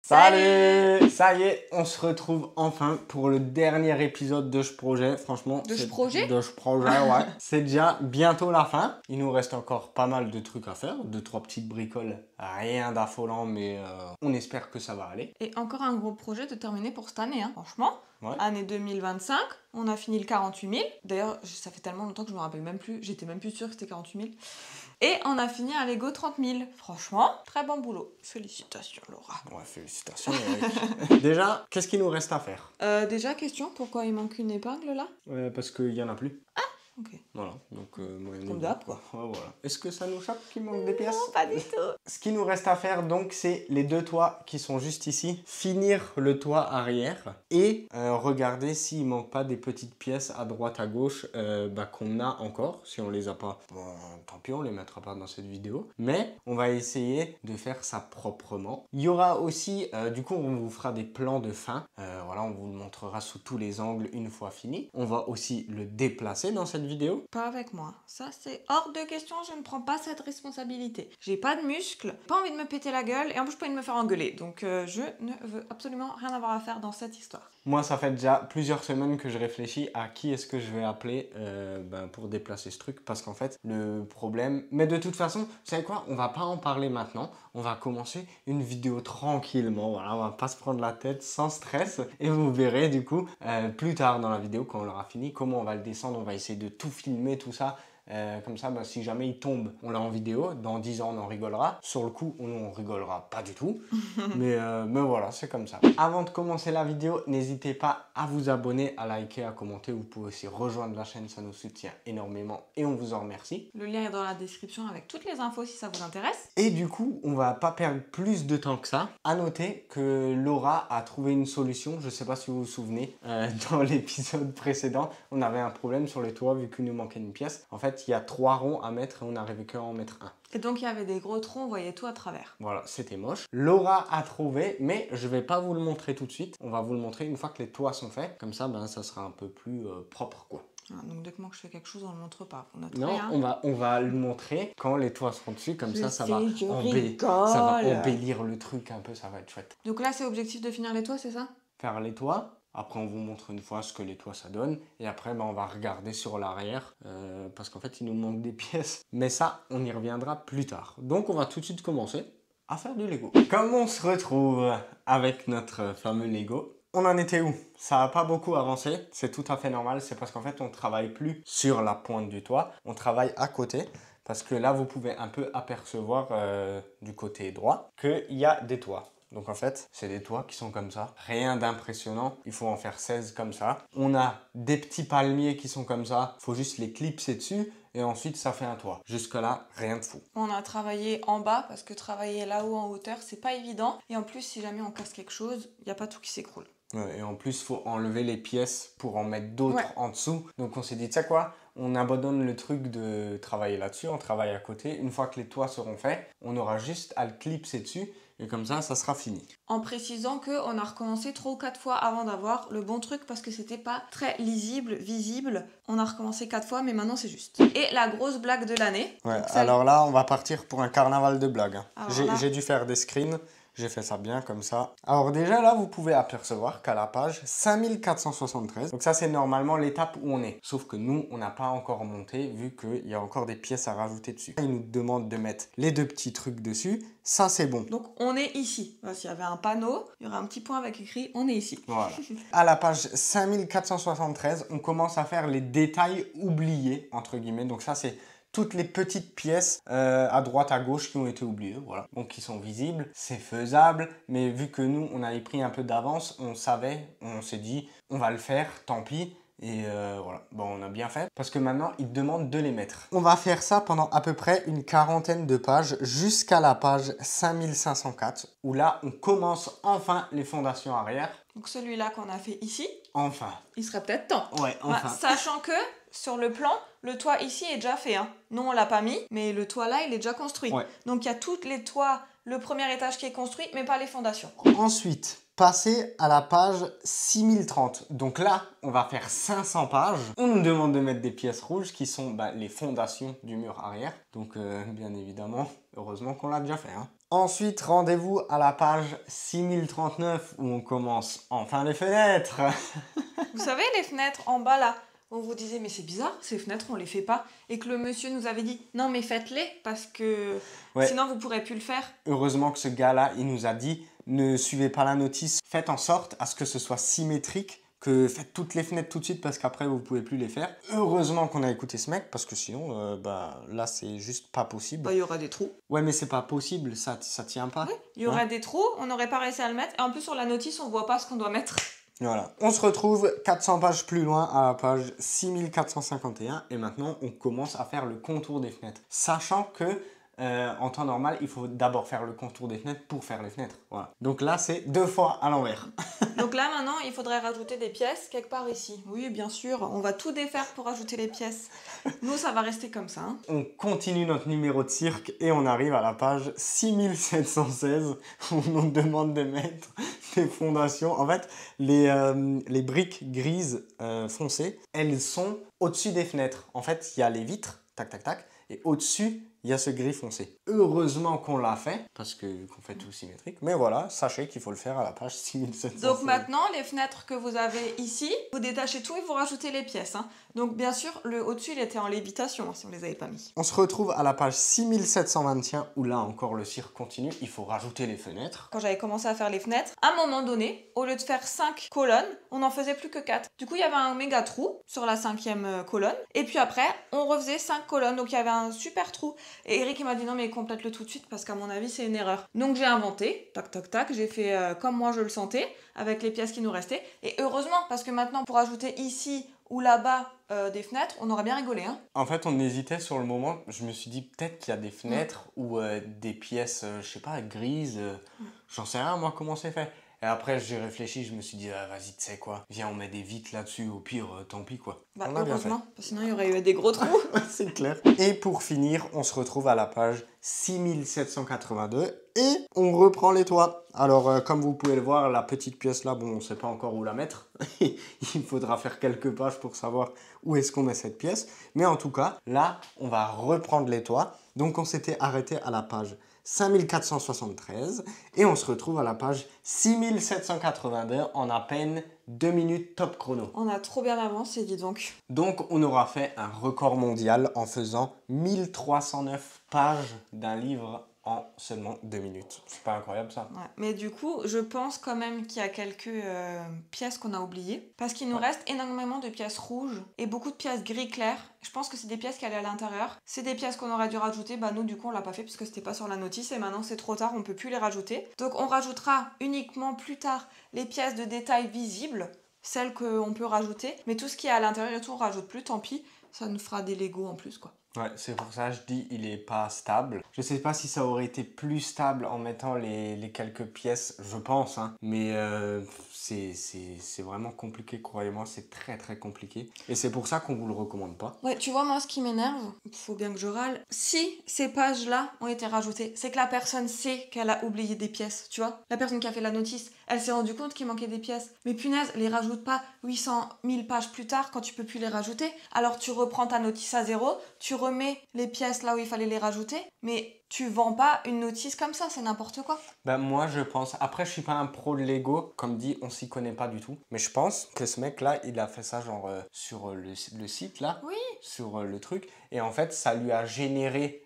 Salut! Ça y est, on se retrouve enfin pour le dernier épisode de ce projet. Franchement, De ce projet, ouais. C'est déjà bientôt la fin. Il nous reste encore pas mal de trucs à faire. 2-3 petites bricoles. Rien d'affolant, mais on espère que ça va aller. Et encore un gros projet de terminer pour cette année, hein. Franchement. Ouais. Année 2025, on a fini le 48 000. D'ailleurs, ça fait tellement longtemps que je me rappelle même plus. J'étais même plus sûre que c'était 48 000. Et on a fini un Lego 30 000. Franchement, très bon boulot. Félicitations, Laura. Ouais, félicitations, Eric. Déjà, qu'est-ce qu'il nous reste à faire? Déjà, question, pourquoi il manque une épingle là? Parce qu'il y en a plus. Ok. Voilà, donc Comme d'hab, quoi. Ouais, voilà. Est-ce que ça nous choque qu'il manque des pièces? Non, pas du tout. Ce qui nous reste à faire donc, c'est les deux toits qui sont juste ici. Finir le toit arrière et regarder s'il manque pas des petites pièces à droite à gauche qu'on a encore. Si on les a pas, bon, tant pis, on les mettra pas dans cette vidéo. Mais on va essayer de faire ça proprement. Il y aura aussi, du coup, on vous fera des plans de fin. Voilà, on vous le montrera sous tous les angles une fois fini. On va aussi le déplacer dans cette vidéo. Pas avec moi. Ça, c'est hors de question, je ne prends pas cette responsabilité. J'ai pas de muscles, pas envie de me péter la gueule et en plus, j'ai pas envie de me faire engueuler. Donc, je ne veux absolument rien avoir à faire dans cette histoire. Moi, ça fait déjà plusieurs semaines que je réfléchis à qui est-ce que je vais appeler pour déplacer ce truc. Parce qu'en fait, le problème... Mais de toute façon, vous savez quoi? On va pas en parler maintenant. On va commencer une vidéo tranquillement. Voilà, on va pas se prendre la tête, sans stress. Et vous verrez du coup, plus tard dans la vidéo, quand on l'aura fini, comment on va le descendre. On va essayer de tout filmer, tout ça. Comme ça, si jamais il tombe, on l'a en vidéo. Dans 10 ans, on en rigolera. Sur le coup, on rigolera pas du tout. mais voilà, c'est comme ça. Avant de commencer la vidéo, n'hésitez pas à vous abonner, à liker, à commenter. Vous pouvez aussi rejoindre la chaîne, ça nous soutient énormément et on vous en remercie. Le lien est dans la description avec toutes les infos si ça vous intéresse. Et du coup, on va pas perdre plus de temps que ça. À noter que Laura a trouvé une solution. Je sais pas si vous vous souvenez, dans l'épisode précédent, on avait un problème sur le toit vu qu'il nous manquait une pièce. En fait, il y a 3 ronds à mettre et on n'arrivait qu'à en mettre un. Et donc, il y avait des gros troncs, on voyait tout à travers. Voilà, c'était moche. Laura a trouvé, mais je vais pas vous le montrer tout de suite. On va vous le montrer une fois que les toits sont faits. Comme ça, ça sera un peu plus propre, quoi. Ah, donc, dès que moi je fais quelque chose, on le montre pas. Vous noterez, Non, hein. on va le montrer quand les toits seront dessus. Comme ça va rigole. embellir le truc un peu. Ça va être chouette. Donc là, c'est objectif de finir les toits, c'est ça? Faire les toits. Après, on vous montre une fois ce que les toits ça donne. Et après, on va regarder sur l'arrière. Parce qu'en fait, il nous manque des pièces. Mais ça, on y reviendra plus tard. Donc, on va tout de suite commencer à faire du Lego. Comme on se retrouve avec notre fameux Lego, on en était où? Ça n'a pas beaucoup avancé. C'est tout à fait normal. C'est parce qu'en fait, on ne travaille plus sur la pointe du toit. On travaille à côté. Parce que là, vous pouvez un peu apercevoir du côté droit qu'il y a des toits. Donc en fait, c'est des toits qui sont comme ça. Rien d'impressionnant. Il faut en faire 16 comme ça. On a des petits palmiers qui sont comme ça. Il faut juste les clipser dessus. Et ensuite, ça fait un toit. Jusque-là, rien de fou. On a travaillé en bas parce que travailler là-haut en hauteur, c'est pas évident. Et en plus, si jamais on casse quelque chose, il n'y a pas tout qui s'écroule. Ouais, et en plus, il faut enlever les pièces pour en mettre d'autres en dessous. Donc on s'est dit, tu sais quoi? On abandonne le truc de travailler là-dessus. On travaille à côté. Une fois que les toits seront faits, on aura juste à le clipser dessus. Et comme ça sera fini. En précisant qu'on a recommencé 3 ou 4 fois avant d'avoir le bon truc parce que c'était pas très lisible, visible. On a recommencé 4 fois, mais maintenant c'est juste. Et la grosse blague de l'année. Ouais, alors là, on va partir pour un carnaval de blagues. Là... J'ai dû faire des screens. J'ai fait ça bien comme ça. Alors déjà là, vous pouvez apercevoir qu'à la page 5473, donc ça c'est normalement l'étape où on est. Sauf que nous, on n'a pas encore monté vu qu'il y a encore des pièces à rajouter dessus. Il nous demande de mettre les 2 petits trucs dessus. Ça c'est bon. Donc on est ici. S'il y avait un panneau, il y aurait un petit point avec écrit « On est ici ». Voilà. À la page 5473, on commence à faire les détails oubliés, entre guillemets. Donc ça c'est toutes les petites pièces à droite, à gauche qui ont été oubliées, voilà. Donc qui sont visibles, c'est faisable, mais vu que nous, on avait pris un peu d'avance, on savait, on s'est dit, on va le faire, tant pis. Et voilà, bon, on a bien fait, parce que maintenant, ils demandent de les mettre. On va faire ça pendant à peu près une quarantaine de pages, jusqu'à la page 5504, où là, on commence enfin les fondations arrière. Donc celui-là qu'on a fait ici, enfin. Il serait peut-être temps. Ouais, enfin. Sachant que, sur le plan, le toit ici est déjà fait. Hein. Non, on l'a pas mis, mais le toit là, il est déjà construit. Ouais. Donc il y a tous les toits, le premier étage qui est construit, mais pas les fondations. Ensuite, passer à la page 6030. Donc là, on va faire 500 pages. On nous demande de mettre des pièces rouges qui sont les fondations du mur arrière. Donc bien évidemment, heureusement qu'on l'a déjà fait. Hein. Ensuite, rendez-vous à la page 6039 où on commence enfin les fenêtres. Vous savez, les fenêtres en bas là, on vous disait mais c'est bizarre, ces fenêtres on les fait pas. Et que le monsieur nous avait dit non mais faites-les parce que Ouais. sinon vous pourrez plus le faire. Heureusement que ce gars-là, il nous a dit ne suivez pas la notice, faites en sorte à ce que ce soit symétrique, que faites toutes les fenêtres tout de suite parce qu'après vous pouvez plus les faire. Heureusement qu'on a écouté ce mec parce que sinon, là c'est juste pas possible. Bah, il y aura des trous. Ouais, mais c'est pas possible, ça tient pas. Oui, il y aurait des trous, on n'aurait pas réussi à le mettre. Et en plus sur la notice on voit pas ce qu'on doit mettre. Voilà. On se retrouve 400 pages plus loin à la page 6451 et maintenant on commence à faire le contour des fenêtres. Sachant que en temps normal, il faut d'abord faire le contour des fenêtres pour faire les fenêtres. Voilà. Donc là, c'est 2 fois à l'envers. Donc là maintenant, il faudrait rajouter des pièces quelque part ici. Oui, bien sûr, on va tout défaire pour rajouter les pièces. Nous, ça va rester comme ça. Hein. On continue notre numéro de cirque et on arrive à la page 6716 où on nous demande de mettre des fondations. En fait, les briques grises foncées, elles sont au-dessus des fenêtres. En fait, il y a les vitres, tac, tac, tac, et au-dessus, il y a ce gris foncé. Heureusement qu'on l'a fait, parce qu'on fait tout symétrique. Mais voilà, sachez qu'il faut le faire à la page 6716. Donc maintenant, les fenêtres que vous avez ici, vous détachez tout et vous rajoutez les pièces. Hein. Donc bien sûr, le au-dessus, il était en lévitation, hein, si on les avait pas mis. On se retrouve à la page 6721, où là encore le cirque continue. Il faut rajouter les fenêtres. Quand j'avais commencé à faire les fenêtres, à un moment donné, au lieu de faire 5 colonnes, on n'en faisait plus que 4. Du coup, il y avait un méga trou sur la 5e colonne. Et puis après, on refaisait 5 colonnes. Donc il y avait un super trou. Et Eric il m'a dit non mais complète-le tout de suite parce qu'à mon avis c'est une erreur. Donc j'ai inventé, tac tac tac, j'ai fait comme moi je le sentais avec les pièces qui nous restaient. Et heureusement parce que maintenant pour ajouter ici ou là-bas des fenêtres, on aurait bien rigolé. Hein. En fait on hésitait sur le moment, je me suis dit peut-être qu'il y a des fenêtres ou des pièces, je sais pas, grises, j'en sais rien moi comment c'est fait. Et après, j'ai réfléchi, je me suis dit, ah, vas-y, tu sais quoi, viens, on met des vitres là-dessus, au pire, tant pis, quoi. Bah, on a bien heureusement, parce que sinon il y aurait eu des gros trous. C'est clair. Et pour finir, on se retrouve à la page 6782 et on reprend les toits. Alors, comme vous pouvez le voir, la petite pièce là, bon, on ne sait pas encore où la mettre. Il faudra faire quelques pages pour savoir où est-ce qu'on met cette pièce. Mais en tout cas, là, on va reprendre les toits. Donc, on s'était arrêté à la page 5473 et on se retrouve à la page 6782 en à peine 2 minutes top chrono. On a trop bien avancé, dis donc. Donc on aura fait un record mondial en faisant 1309 pages d'un livre en seulement 2 minutes. C'est pas incroyable ça? Ouais. Mais du coup, je pense quand même qu'il y a quelques pièces qu'on a oubliées. Parce qu'il nous reste énormément de pièces rouges et beaucoup de pièces gris clair. Je pense que c'est des pièces qui allaient à l'intérieur. C'est des pièces qu'on aurait dû rajouter. Bah nous, du coup, on l'a pas fait parce que c'était pas sur la notice et maintenant c'est trop tard, on peut plus les rajouter. Donc on rajoutera uniquement plus tard les pièces de détail visibles, celles qu'on peut rajouter. Mais tout ce qui est à l'intérieur et tout, on rajoute plus, tant pis. Ça nous fera des Lego en plus, quoi. Ouais, c'est pour ça que je dis il est pas stable. Je sais pas si ça aurait été plus stable en mettant les quelques pièces, je pense, hein. Mais c'est vraiment compliqué, croyez-moi, c'est très très compliqué. Et c'est pour ça qu'on vous le recommande pas. Ouais, tu vois, moi, ce qui m'énerve, il faut bien que je râle, si ces pages-là ont été rajoutées, c'est que la personne sait qu'elle a oublié des pièces, tu vois. La personne qui a fait la notice, elle s'est rendue compte qu'il manquait des pièces. Mais punaise, les rajoute pas 800 000 pages plus tard quand tu peux plus les rajouter. Alors tu reprends ta notice à zéro, tu remets les pièces là où il fallait les rajouter, mais tu vends pas une notice comme ça, c'est n'importe quoi. Ben moi je pense, après je suis pas un pro de Lego, comme dit on s'y connaît pas du tout, mais je pense que ce mec là il a fait ça genre sur le site là, oui. sur le truc, et en fait ça lui a généré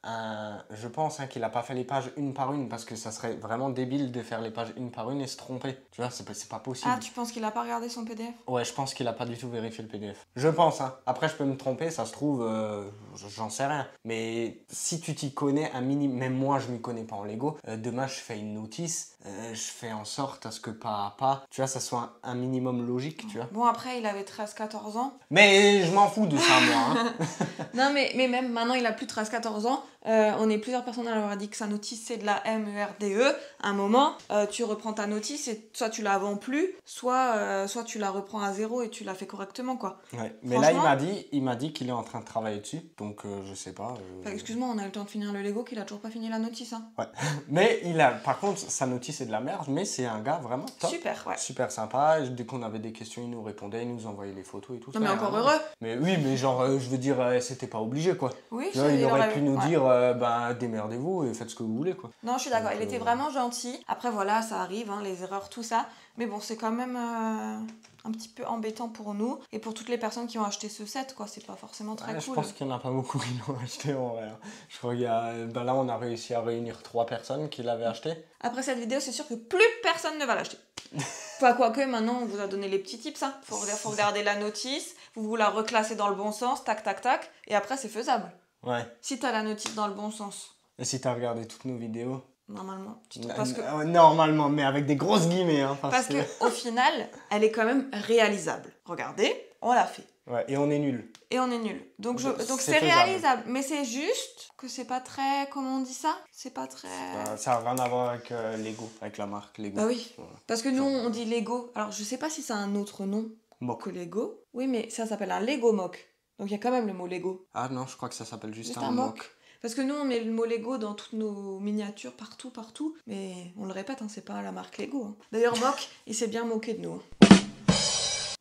je pense qu'il a pas fait les pages une par une parce que ça serait vraiment débile de faire les pages une par une et se tromper, tu vois, c'est pas possible. Ah, tu penses qu'il a pas regardé son PDF? Ouais, je pense qu'il a pas du tout vérifié le PDF. Je pense, hein. Après je peux me tromper, ça se trouve, j'en sais rien. Mais si tu t'y connais un minimum, même moi je m'y connais pas en Lego, demain je fais une notice, je fais en sorte à ce que pas à pas, tu vois, ça soit un minimum logique, tu vois. Bon, après il avait 13-14 ans. Mais je m'en fous de ça moi, hein. Non mais même maintenant il a plus de 13-14 ans, on est plusieurs personnes à leur avoir dit que sa notice c'est de la MERDE. À un moment, tu reprends ta notice et soit tu la vends plus, soit tu la reprends à zéro et tu la fais correctement, quoi. Ouais. Mais là il m'a dit qu'il est en train de travailler dessus, donc je sais pas. Enfin, excuse-moi, on a eu le temps de finir le Lego qu'il a toujours pas fini la notice, hein. Ouais. Mais par contre sa notice est de la merde, mais c'est un gars vraiment top. Super, ouais. Super sympa, dès qu'on avait des questions il nous répondait, il nous envoyait les photos et tout. Non mais encore heureux. Mais oui, mais genre je veux dire c'était pas obligé quoi. Oui, tu vois, il aurait pu nous dire démerdez-vous et faites ce que vous voulez, quoi. Non, je suis d'accord, Donc, il était vraiment gentil. Après, voilà, ça arrive, hein, les erreurs, tout ça. Mais bon, c'est quand même un petit peu embêtant pour nous. Et pour toutes les personnes qui ont acheté ce set, quoi, c'est pas forcément très Ouais, cool. je pense qu'il n'y en a pas beaucoup qui l'ont acheté en vrai. Je crois qu'il y a... là, on a réussi à réunir 3 personnes qui l'avaient acheté. Après cette vidéo, c'est sûr que plus personne ne va l'acheter. Quoique, maintenant, on vous a donné les petits tips. Hein. Faut regarder la notice, vous la reclassez dans le bon sens, tac, tac, tac. Et après, c'est faisable. Ouais. Si t'as la notice dans le bon sens. Et si t'as regardé toutes nos vidéos? Normalement. Normalement, mais avec des grosses guillemets. Hein, parce que au final, elle est quand même réalisable. Regardez, on l'a fait. Ouais, et on est nul. Et on est nul. Donc c'est faisable. réalisable. Mais c'est juste que c'est pas très... Comment on dit ça? C'est pas très... Ça n'a rien à voir avec Lego, avec la marque Lego. Bah oui. Voilà. Parce que nous, on dit Lego. Alors, je sais pas si ça a un autre nom que Lego. Oui, mais ça s'appelle un Lego Mock. Donc il y a quand même le mot Lego. Ah non, je crois que ça s'appelle juste un mock. Parce que nous, on met le mot Lego dans toutes nos miniatures, partout. Mais on le répète, hein, c'est pas la marque Lego. Hein. D'ailleurs, Mock, il s'est bien moqué de nous. Hein.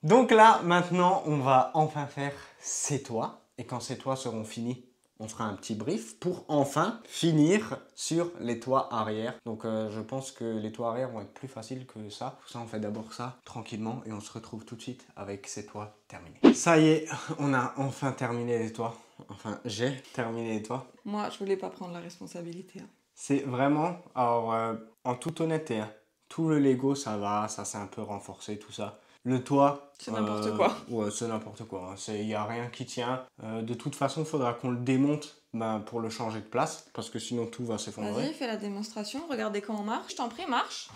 Donc là, maintenant, on va enfin faire ces toits. Et quand ces toits seront finis, on fera un petit brief pour enfin finir sur les toits arrière. Donc je pense que les toits arrière vont être plus faciles que ça. Pour ça, on fait d'abord ça tranquillement et on se retrouve tout de suite avec ces toits terminés. Ça y est, on a enfin terminé les toits. Enfin, j'ai terminé les toits. Moi, je voulais pas prendre la responsabilité. Hein. C'est vraiment, alors en toute honnêteté, hein, tout le Lego ça va, ça s'est un peu renforcé, tout ça. Le toit, c'est n'importe quoi. Ouais, c'est n'importe quoi. Il n'y a rien qui tient. De toute façon, il faudra qu'on le démonte pour le changer de place, parce que sinon tout va s'effondrer. Vas-y, fais la démonstration. Regardez comment on marche. Je t'en prie, marche.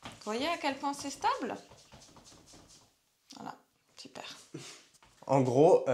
Vous voyez à quel point c'est stable? Voilà, super. En gros,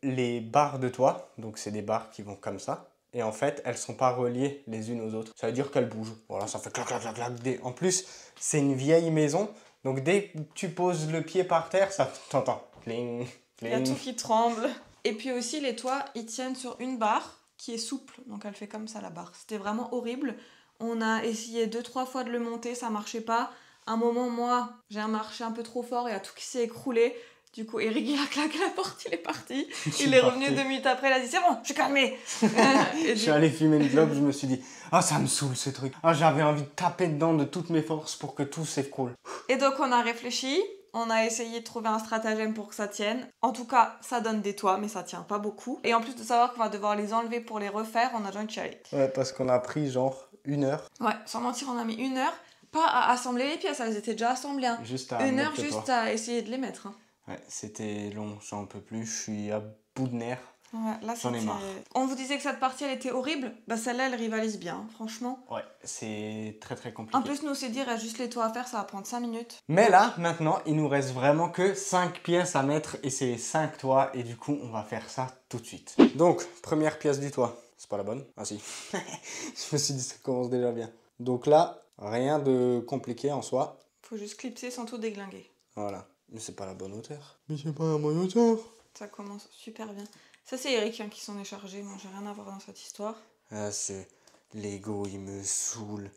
les barres de toit, donc c'est des barres qui vont comme ça. Et en fait, elles ne sont pas reliées les unes aux autres. Ça veut dire qu'elles bougent. Voilà, ça fait clac, clac, clac, clac. En plus, c'est une vieille maison. Donc dès que tu poses le pied par terre, ça t'entends. Cling, cling. Il y a tout qui tremble. Et puis aussi, les toits, ils tiennent sur une barre qui est souple. Donc elle fait comme ça, la barre. C'était vraiment horrible. On a essayé 2-3 fois de le monter, ça marchait pas. À un moment, moi, j'ai marché un peu trop fort et il y a tout qui s'est écroulé. Du coup, Eric, il a claqué la porte, il est parti. Il est revenu 2 minutes après, il a dit « C'est bon, je suis calmé !» Je suis allé fumer une clope, je me suis dit « Ah, ça me saoule ce truc. Ah, j'avais envie de taper dedans de toutes mes forces pour que tout s'écroule. » Et donc, on a réfléchi, on a essayé de trouver un stratagème pour que ça tienne. En tout cas, ça donne des toits, mais ça tient pas beaucoup. Et en plus de savoir qu'on va devoir les enlever pour les refaire, on a besoin de chialer. Ouais, parce qu'on a pris genre 1 heure. Ouais, sans mentir, on a mis 1 heure. Pas à assembler les pièces, elles étaient déjà assemblées. Hein. Juste à 1 heure juste à essayer de les mettre. Hein. Ouais, c'était long, j'en peux plus, je suis à bout de nerfs. Ouais, là, j'en ai marre. On vous disait que cette partie, elle était horrible. Bah celle-là, elle rivalise bien, hein, franchement. Ouais, c'est très très compliqué. En plus, nous, c'est dire, il y a juste les toits à faire, ça va prendre 5 minutes. Mais là, maintenant, il nous reste vraiment que 5 pièces à mettre et c'est 5 toits. Et du coup, on va faire ça tout de suite. Donc, première pièce du toit. C'est pas la bonne? Ah si. Je me suis dit, ça commence déjà bien. Donc là, rien de compliqué en soi. Faut juste clipser sans tout déglinguer. Voilà. Mais c'est pas la bonne hauteur. Mais c'est pas la bonne hauteur. Ça commence super bien. Ça, c'est Eric hein, qui s'en est chargé. Moi, j'ai rien à voir dans cette histoire. Ah, c'est Lego, il me saoule.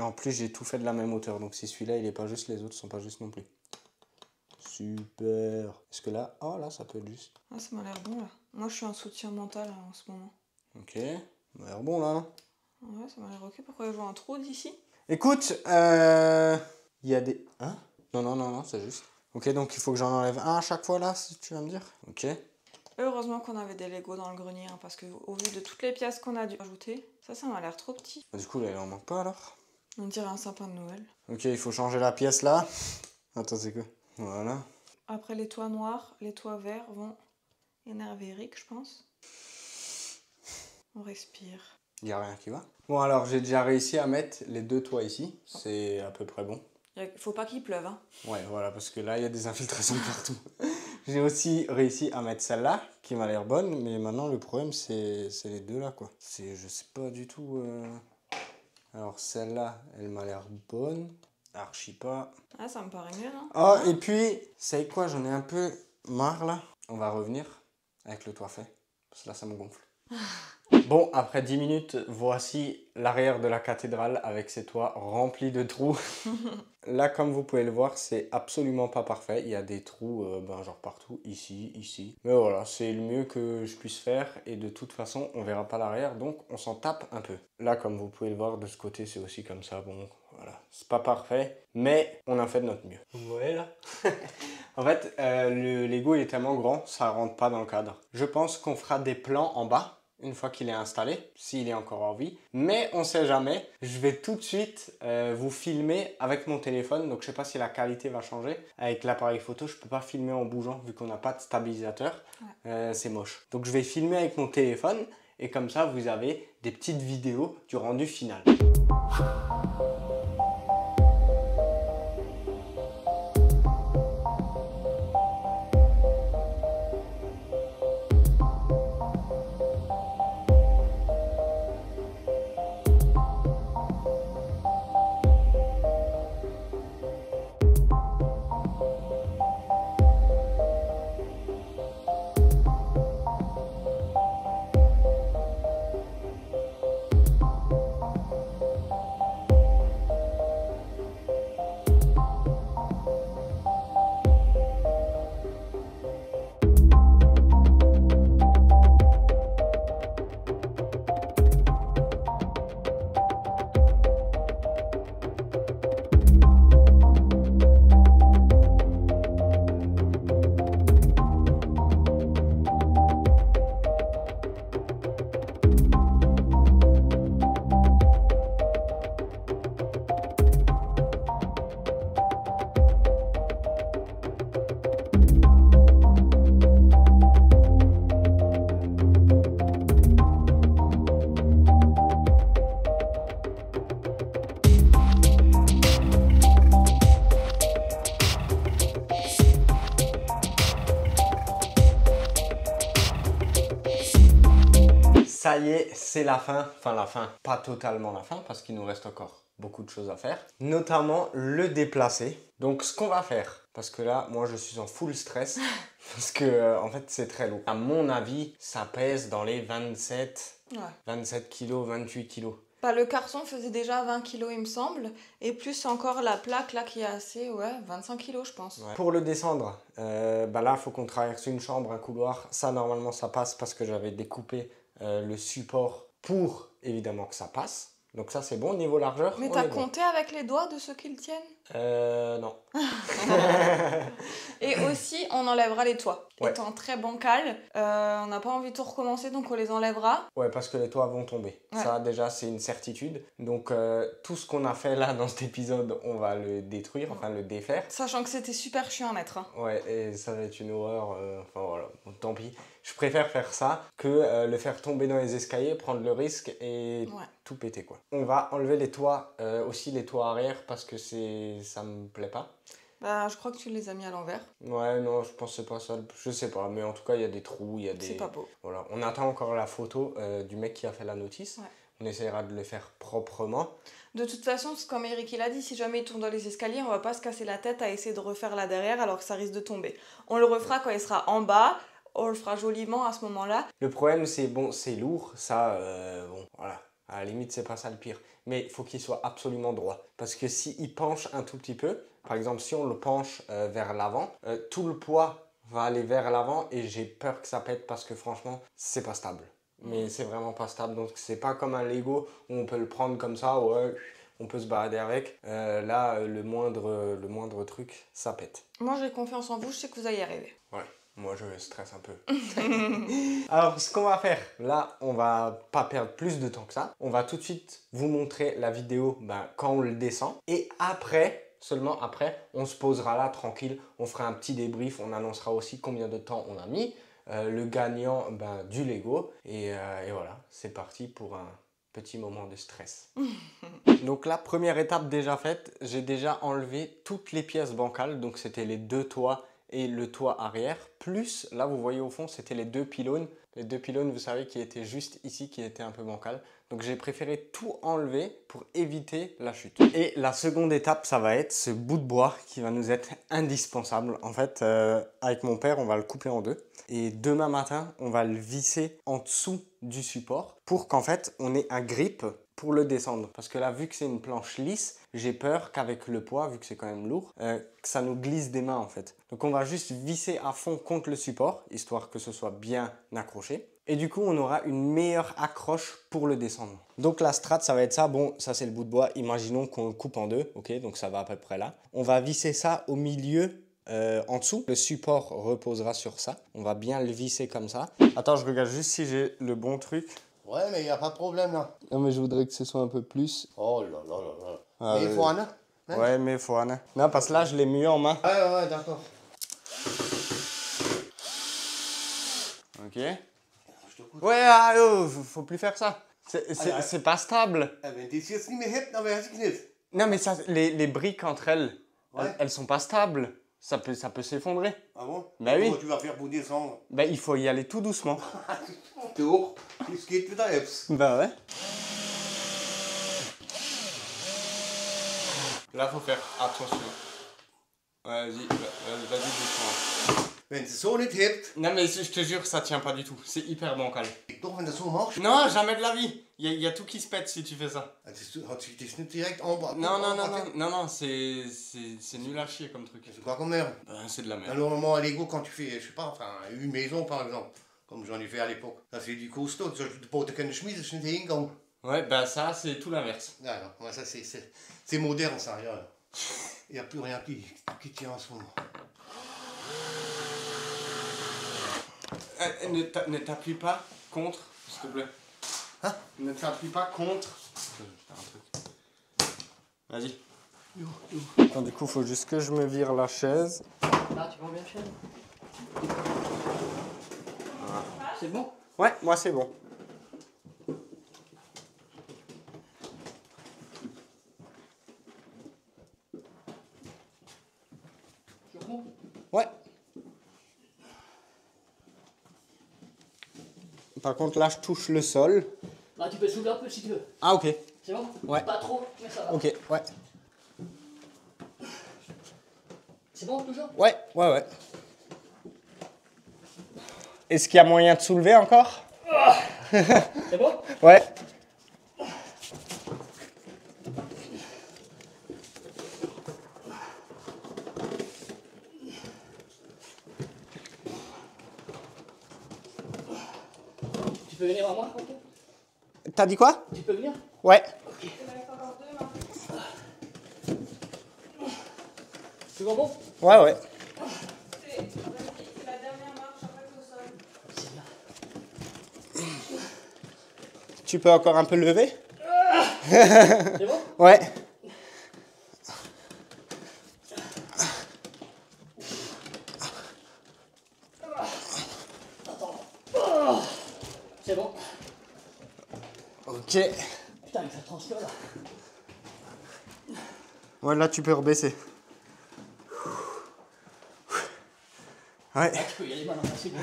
En plus, j'ai tout fait de la même hauteur. Donc, si celui-là, il est pas juste, les autres sont pas justes non plus. Super. Est-ce que là... Oh, là, ça peut être juste. Ah, ça m'a l'air bon, là. Moi, je suis en soutien mental là, en ce moment. Ok. Ça m'a l'air bon, là. Ouais, ça m'a l'air ok. Pourquoi il y a un trou d'ici? Écoute, il y a des... Hein? Non, c'est juste. Ok, donc il faut que j'en enlève un à chaque fois là, si tu vas me dire. Ok. Heureusement qu'on avait des Lego dans le grenier, hein, parce que au vu de toutes les pièces qu'on a dû ajouter, ça m'a l'air trop petit. Du coup, là, il en manque pas alors. On dirait un sapin de Noël. Ok, il faut changer la pièce là. Attends, c'est quoi? Voilà. Après, les toits noirs, les toits verts vont énerver Eric, je pense. On respire. Il n'y a rien qui va. Bon, alors, j'ai déjà réussi à mettre les 2 toits ici. C'est à peu près bon. Faut pas qu'il pleuve, hein. Ouais, voilà, parce que là, il y a des infiltrations partout. J'ai aussi réussi à mettre celle-là, qui m'a l'air bonne, mais maintenant, le problème, c'est les 2 là, quoi. Je sais pas du tout... Alors, celle-là, elle m'a l'air bonne. Archi pas. Ah, ça me paraît mieux, non? Oh, et puis, c'est quoi, j'en ai un peu marre, là. On va revenir avec le toit fait. Parce que là, ça me gonfle. Bon, après 10 minutes, voici l'arrière de la cathédrale avec ses toits remplis de trous. Là, comme vous pouvez le voir, c'est absolument pas parfait. Il y a des trous, genre partout, ici, ici. Mais voilà, c'est le mieux que je puisse faire. Et de toute façon, on verra pas l'arrière, donc on s'en tape un peu. Là, comme vous pouvez le voir, de ce côté, c'est aussi comme ça. Bon, voilà, c'est pas parfait, mais on a fait de notre mieux. Vous voyez là? En fait, le Lego il est tellement grand, ça rentre pas dans le cadre. Je pense qu'on fera des plans en bas une fois qu'il est installé, s'il est encore en vie. Mais on sait jamais, je vais tout de suite vous filmer avec mon téléphone. Donc je sais pas si la qualité va changer. Avec l'appareil photo, je peux pas filmer en bougeant vu qu'on n'a pas de stabilisateur. Ouais. C'est moche. Donc je vais filmer avec mon téléphone et comme ça vous avez des petites vidéos du rendu final. Ça y est, c'est la fin. Enfin la fin, pas totalement la fin parce qu'il nous reste encore beaucoup de choses à faire. Notamment le déplacer. Donc ce qu'on va faire, parce que là, moi je suis en full stress. Parce que en fait c'est très lourd. À mon avis, ça pèse dans les 27 kilos, 28 kilos. Bah, le carton faisait déjà 20 kilos, il me semble. Et plus encore la plaque là qui est assez, 25 kilos, je pense. Ouais. Pour le descendre, là, il faut qu'on traverse une chambre, un couloir. Ça, normalement, ça passe parce que j'avais découpé le support pour évidemment que ça passe. Donc ça, c'est bon. Niveau largeur, mais t'as compté avec les doigts de ceux qui le tiennent? Non. Et aussi, on enlèvera les toits. Ouais. Étant très bancal, on n'a pas envie de tout recommencer, donc on les enlèvera. Ouais, parce que les toits vont tomber. Ouais. Ça, déjà, c'est une certitude. Donc, tout ce qu'on a fait là dans cet épisode, on va le détruire, enfin le défaire. Sachant que c'était super chiant à mettre. Hein. Ouais, et ça va être une horreur. Enfin voilà, bon, tant pis. Je préfère faire ça que le faire tomber dans les escaliers, prendre le risque et tout péter, quoi. On va enlever les toits, aussi les toits arrière, parce que ça me plaît pas. Bah, je crois que tu les as mis à l'envers. Ouais, non, je pense que c'est pas ça. Je sais pas, mais en tout cas, il y a des trous, il y a des... C'est pas beau. Voilà. On attend encore la photo du mec qui a fait la notice. Ouais. On essaiera de le faire proprement. De toute façon, comme Eric il a dit, si jamais il tombe dans les escaliers, on va pas se casser la tête à essayer de refaire là derrière alors que ça risque de tomber. On le refera quand il sera en bas. On le fera joliment à ce moment-là. Le problème, c'est bon, c'est lourd. Ça, bon, voilà. À la limite, c'est pas ça le pire. Mais il faut qu'il soit absolument droit. Parce que s'il penche un tout petit peu, par exemple, si on le penche vers l'avant, tout le poids va aller vers l'avant et j'ai peur que ça pète parce que franchement, c'est pas stable. Mais c'est vraiment pas stable. Donc, c'est pas comme un Lego où on peut le prendre comme ça, ouais, on peut se balader avec. Là, le moindre truc, ça pète. Moi, j'ai confiance en vous, je sais que vous allez y arriver. Ouais. Moi, je stresse un peu. Alors, ce qu'on va faire, là, on va pas perdre plus de temps que ça. On va tout de suite vous montrer la vidéo quand on le descend. Et après, seulement après, on se posera là tranquille. On fera un petit débrief. On annoncera aussi combien de temps on a mis. Le gagnant du Lego. Et voilà, c'est parti pour un petit moment de stress. Donc la première étape déjà faite, j'ai déjà enlevé toutes les pièces bancales. Donc c'était les deux toits et le toit arrière, plus, là vous voyez au fond, c'était les 2 pylônes. Les 2 pylônes, vous savez, qui étaient juste ici, qui étaient un peu bancales. Donc j'ai préféré tout enlever pour éviter la chute. Et la seconde étape, ça va être ce bout de bois qui va nous être indispensable. En fait, avec mon père, on va le couper en deux. Et demain matin, on va le visser en dessous du support pour qu'en fait, on ait un grip pour le descendre. Parce que là, vu que c'est une planche lisse, j'ai peur qu'avec le poids, vu que c'est quand même lourd, que ça nous glisse des mains en fait. Donc on va juste visser à fond contre le support, histoire que ce soit bien accroché. Et du coup, on aura une meilleure accroche pour le descendre. Donc la strat, ça va être ça. Bon, ça c'est le bout de bois. Imaginons qu'on le coupe en deux, ok? Donc ça va à peu près là. On va visser ça au milieu. En dessous, le support reposera sur ça. On va bien le visser comme ça. Attends, je regarde juste si j'ai le bon truc. Ouais, mais il n'y a pas de problème là. Non, mais je voudrais que ce soit un peu plus. Oh là là là là. Ah, mais il faut un an. Hein? Ouais, mais il faut un. Non, parce que là, je l'ai mieux en main. Ouais, d'accord. Ok. Ouais, ah, oh, faut plus faire ça. C'est pas stable. Wenn das jetzt nicht mehr hebt, dann wäre es nicht. Non, mais ça, les briques entre elles, Ouais. elles sont pas stables. Ça peut s'effondrer. Ah bon? Bah oui. Comment tu vas faire pour descendre? Ben, il faut y aller tout doucement. Doch, es geht wieder Apps. Bah ouais. Là, faut faire attention. Vas-y doucement. Wenn es so nicht hebt, Non, mais je te jure, ça tient pas du tout. C'est hyper bancal. doch, wenn das so machst, Non, jamais de la vie. Il y a tout qui se pète si tu fais ça. hat sich das nicht direkt anbraten. Non, c'est nul à chier comme truc. C'est quoi comme merde? Ben, c'est de la merde. Alors, normalement, à Lego, quand tu fais, je sais pas, enfin, une maison par exemple, comme j'en ai fait à l'époque, ça c'est du costaud. Tu peux pas te schmieden, das ist nicht hingegangen. Ouais, ben ça, c'est tout l'inverse. Alors, ouais, ça c'est moderne ça, il n'y a plus rien qui tient en ce moment. Ne t'appuie pas contre, s'il te plaît. Hein? Ne t'appuie pas contre. Je vais faire un truc. Vas-y. Attends, du coup, faut juste que je me vire la chaise. Là, tu prends bien chaise. C'est bon? Ouais, moi c'est bon. C'est bon? Ouais. Par contre, là, je touche le sol. Bah, tu peux soulever un peu si tu veux. Ah, ok. C'est bon? Ouais. Pas trop, mais ça va. Ok, ouais. C'est bon toujours? Ouais. Est-ce qu'il y a moyen de soulever encore? C'est bon? Ouais. Tu peux venir à moi? Ok. T'as dit quoi? Tu peux venir? Ouais. C'est bon? Ouais. C'est la dernière marche après au sol. C'est bien. Tu peux encore un peu lever? C'est bon? Ouais. C'est bon? Ok. Putain, mais ça transpire là. Ouais, là, tu peux rebaisser. Ouais. Là, tu peux y aller maintenant, c'est bon.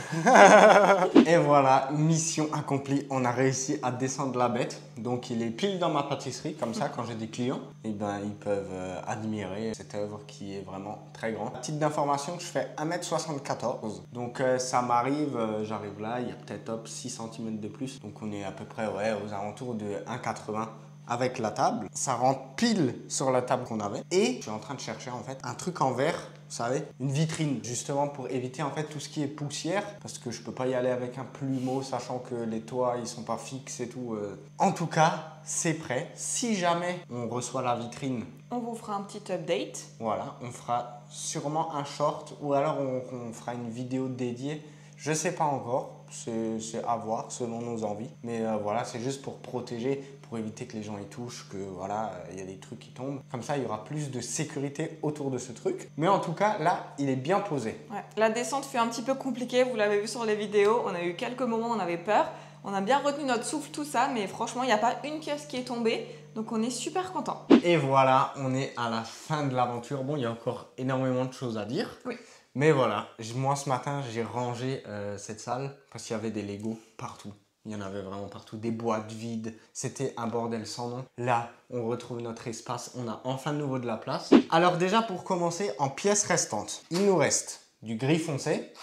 Et voilà, mission accomplie. On a réussi à descendre la bête. Donc, il est pile dans ma pâtisserie. Comme ça, quand j'ai des clients, et ben, ils peuvent admirer cette œuvre qui est vraiment très grande. Petite d'information, je fais 1m74. Donc, ça m'arrive, j'arrive là, il y a peut-être 6 cm de plus. Donc, on est à peu près aux alentours de 1,80 avec la table. Ça rentre pile sur la table qu'on avait. Et je suis en train de chercher en fait un truc en verre, vous savez, une vitrine, justement pour éviter en fait tout ce qui est poussière, parce que je peux pas y aller avec un plumeau, sachant que les toits ils sont pas fixes et tout. En tout cas, c'est prêt. Si jamais on reçoit la vitrine, On vous fera un petit update. voilà, on fera sûrement un short ou alors on fera une vidéo dédiée. Je sais pas encore, c'est à voir selon nos envies. Mais voilà, c'est juste pour protéger, pour éviter que les gens y touchent, que voilà, il y a des trucs qui tombent. Comme ça, il y aura plus de sécurité autour de ce truc. Mais en tout cas, là, il est bien posé. Ouais. La descente fut un petit peu compliquée, vous l'avez vu sur les vidéos. On a eu quelques moments où on avait peur. On a bien retenu notre souffle, tout ça, mais franchement, il n'y a pas une pièce qui est tombée. Donc on est super content. Et voilà, on est à la fin de l'aventure. Bon, il y a encore énormément de choses à dire. Oui. Mais voilà, moi ce matin, j'ai rangé cette salle parce qu'il y avait des Lego partout. Il y en avait vraiment partout, des boîtes vides. C'était un bordel sans nom. Là, on retrouve notre espace. On a enfin de nouveau de la place. Alors déjà, pour commencer, en pièces restantes, il nous reste du gris foncé.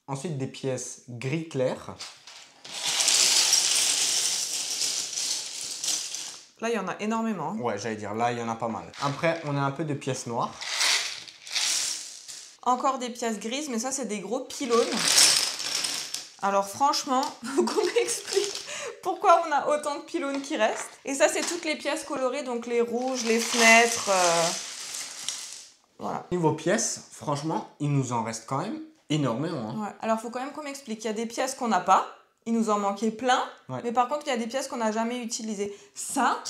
Ensuite, des pièces gris clair. Là, il y en a énormément. Hein. Ouais, j'allais dire, là, il y en a pas mal. Après, on a un peu de pièces noires. Encore des pièces grises, mais ça, c'est des gros pylônes. Alors franchement, faut qu'on m'explique pourquoi on a autant de pylônes qui restent. Et ça, c'est toutes les pièces colorées, donc les rouges, les fenêtres. Voilà. Niveau pièces, franchement, il nous en reste quand même énormément. Hein. Ouais. Alors, faut quand même qu'on m'explique. Il y a des pièces qu'on n'a pas. Il nous en manquait plein. Ouais. Mais par contre, il y a des pièces qu'on n'a jamais utilisées. Ça,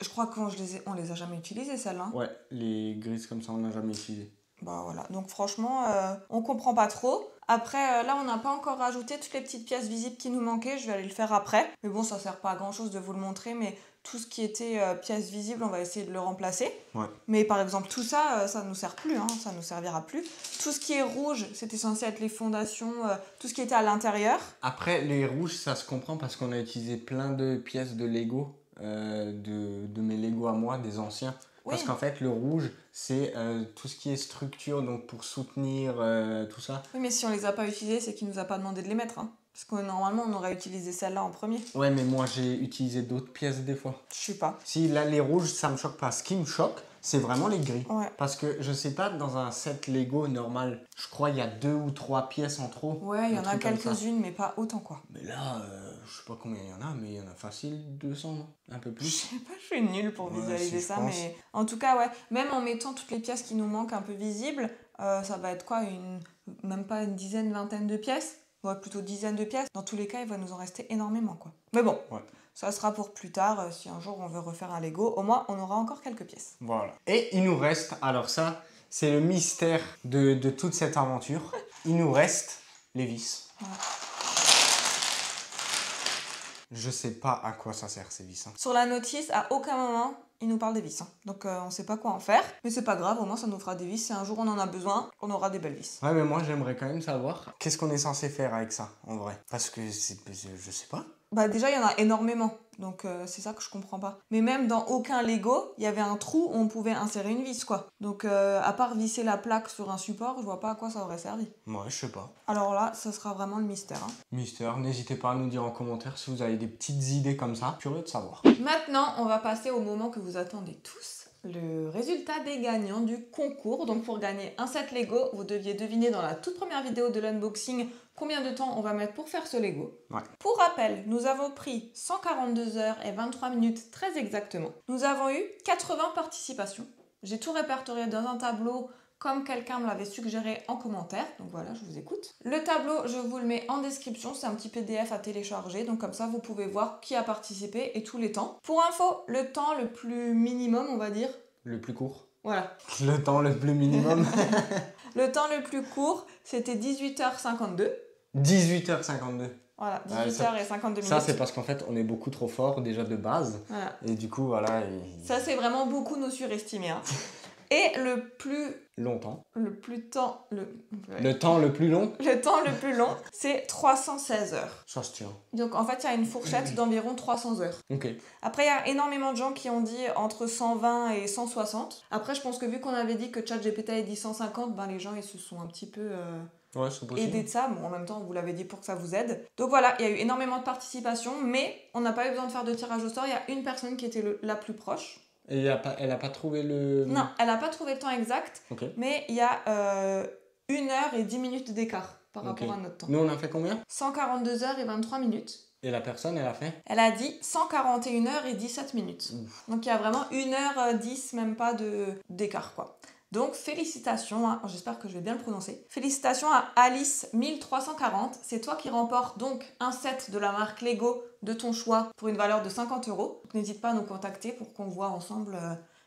je crois qu'on les a jamais utilisées, celles-là. Ouais, les grises comme ça, on n'a jamais utilisé. Bah voilà, donc franchement, on comprend pas trop. Après, là, on n'a pas encore rajouté toutes les petites pièces visibles qui nous manquaient. Je vais aller le faire après. Mais bon, ça sert pas à grand-chose de vous le montrer. Mais tout ce qui était pièces visibles, on va essayer de le remplacer. Ouais. Mais par exemple, tout ça, ça ne nous sert plus. Hein, ça ne nous servira plus. Tout ce qui est rouge, c'était censé être les fondations. Tout ce qui était à l'intérieur. Après, les rouges, ça se comprend parce qu'on a utilisé plein de pièces de Lego, de mes Lego à moi, des anciens. Oui. Parce qu'en fait, le rouge, c'est tout ce qui est structure, donc pour soutenir tout ça. Oui, mais si on les a pas utilisées, c'est qu'il nous a pas demandé de les mettre. Hein. Parce que normalement, on aurait utilisé celle-là en premier. Ouais, mais moi, j'ai utilisé d'autres pièces des fois. Je sais pas. Si, là, les rouges, ça me choque pas. Ce qui me choque, c'est vraiment les gris. Ouais. Parce que, je sais pas, dans un set Lego normal, je crois il y a 2 ou 3 pièces en trop. Ouais, il y un en a truc comme ça. quelques-unes, mais pas autant, quoi. Mais là, je sais pas combien il y en a, mais il y en a facile 200, non? Un peu Je plus. sais pas, je suis nulle pour Ouais, visualiser si, je ça, pense. mais en tout cas, ouais, même en mettant toutes les pièces qui nous manquent un peu visibles, ça va être quoi, même pas une dizaine, vingtaine de pièces? Ouais, plutôt dizaine de pièces. Dans tous les cas, il va nous en rester énormément, quoi. Mais bon, Ouais. ça sera pour plus tard, si un jour on veut refaire un Lego, au moins on aura encore quelques pièces. Voilà. Et il nous reste, alors ça, c'est le mystère de toute cette aventure. Il nous reste les vis. Ouais. Je sais pas à quoi ça sert ces vis. Hein. Sur la notice, à aucun moment, il nous parle des vis. Hein. Donc on sait pas quoi en faire, mais c'est pas grave, au moins ça nous fera des vis. Si un jour on en a besoin, on aura des belles vis. Ouais, mais moi j'aimerais quand même savoir qu'est-ce qu'on est censé faire avec ça, en vrai. Parce que je sais pas. Bah déjà, il y en a énormément, donc c'est ça que je comprends pas. Mais même dans aucun Lego, il y avait un trou où on pouvait insérer une vis, quoi. Donc à part visser la plaque sur un support, je vois pas à quoi ça aurait servi. Ouais, je sais pas. Alors là, ça sera vraiment le mystère. Hein. Mystère, n'hésitez pas à nous dire en commentaire si vous avez des petites idées comme ça. Curieux de savoir. Maintenant, on va passer au moment que vous attendez tous. Le résultat des gagnants du concours. Donc pour gagner un set Lego, vous deviez deviner dans la toute première vidéo de l'unboxing combien de temps on va mettre pour faire ce Lego. Ouais. Pour rappel, nous avons pris 142 heures et 23 minutes très exactement. Nous avons eu 80 participations. J'ai tout répertorié dans un tableau comme quelqu'un me l'avait suggéré en commentaire. Donc voilà, je vous écoute. Le tableau, je vous le mets en description. C'est un petit PDF à télécharger. Donc comme ça, vous pouvez voir qui a participé et tous les temps. Pour info, le temps le plus minimum, on va dire. Le plus court. Voilà. Le temps le plus minimum. Le temps le plus court, c'était 18h52. 18h52. Voilà, Ouais, 18h52 minutes. Ça, c'est parce qu'en fait, on est beaucoup trop fort déjà de base. Voilà. Et du coup, voilà. Ça, c'est vraiment beaucoup nous surestimer. Hein. Et le Longtemps. temps Le temps le plus long, le plus long, c'est 316 heures. ça se tient. Donc en fait, il y a une fourchette d'environ 300 heures. Ok. Après, il y a énormément de gens qui ont dit entre 120 et 160. Après, je pense que vu qu'on avait dit que ChatGPT a dit 150, ben les gens ils se sont un petit peu Ouais, c'est possible. aidés de ça. Bon, en même temps, vous l'avez dit pour que ça vous aide. Donc voilà, il y a eu énormément de participation, mais on n'a pas eu besoin de faire de tirage au sort. Il y a une personne qui était la plus proche. Et elle a pas trouvé le... Non, elle n'a pas trouvé le temps exact, Ok. mais il y a 1 heure et 10 minutes d'écart par Ok. rapport à notre temps. Nous, on a fait combien? 142 heures et 23 minutes. Et la personne, elle a fait? Elle a dit 141 heures et 17 minutes. Ouf. Donc il y a vraiment 1h10, même pas d'écart, quoi. Donc félicitations, hein, j'espère que je vais bien le prononcer. Félicitations à Alice 1340. C'est toi qui remportes donc un set de la marque Lego de ton choix pour une valeur de 50 €. Donc n'hésite pas à nous contacter pour qu'on voit ensemble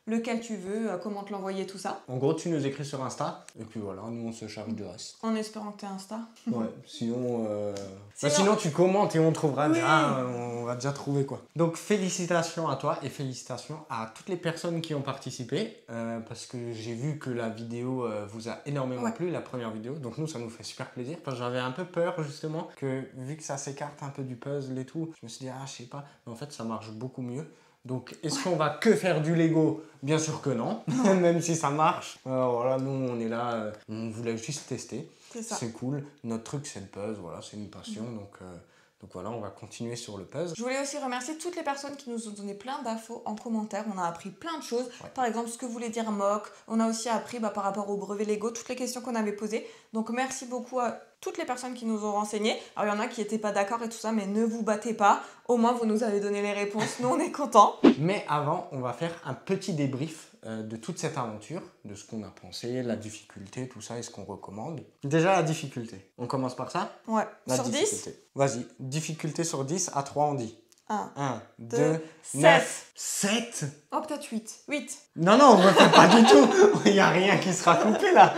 lequel tu veux, comment te l'envoyer, tout ça. En gros, tu nous écris sur Insta, et puis voilà, nous on se charge du reste. En espérant que t'aies Insta. Ouais, sinon, Sinon- sinon tu commentes et on trouvera Oui. déjà, on va déjà trouver quoi. Donc félicitations à toi et félicitations à toutes les personnes qui ont participé, parce que j'ai vu que la vidéo vous a énormément plu, la première vidéo, donc nous ça nous fait super plaisir, parce que j'avais un peu peur justement que vu que ça s'écarte un peu du puzzle et tout, je me suis dit ah je sais pas, mais en fait ça marche beaucoup mieux. Donc, est-ce qu'on va que faire du Lego? Bien sûr que non, même si ça marche. Voilà, nous, on est là, on voulait juste tester. C'est ça. C'est cool. Notre truc, c'est le puzzle, voilà, c'est une passion. Donc voilà, on va continuer sur le puzzle. Je voulais aussi remercier toutes les personnes qui nous ont donné plein d'infos en commentaire. On a appris plein de choses. Ouais. Par exemple, ce que voulait dire MOC. On a aussi appris par rapport au brevet Lego, toutes les questions qu'on avait posées. Donc, merci beaucoup à toutes les personnes qui nous ont renseignées. Alors, il y en a qui n'étaient pas d'accord et tout ça, mais ne vous battez pas. Au moins, vous nous avez donné les réponses. Nous, on est contents. Mais avant, on va faire un petit débrief de toute cette aventure, de ce qu'on a pensé, la difficulté, tout ça et ce qu'on recommande. Déjà, la difficulté. On commence par ça? Ouais. La Sur 10, difficulté. Vas-y, difficulté sur 10, à 3 on dit. 1, 1, 2, 2, 9, 7. Oh, peut-être 8. 8. Non, non, on ne fait pas du tout. Il n'y a rien qui sera coupé là.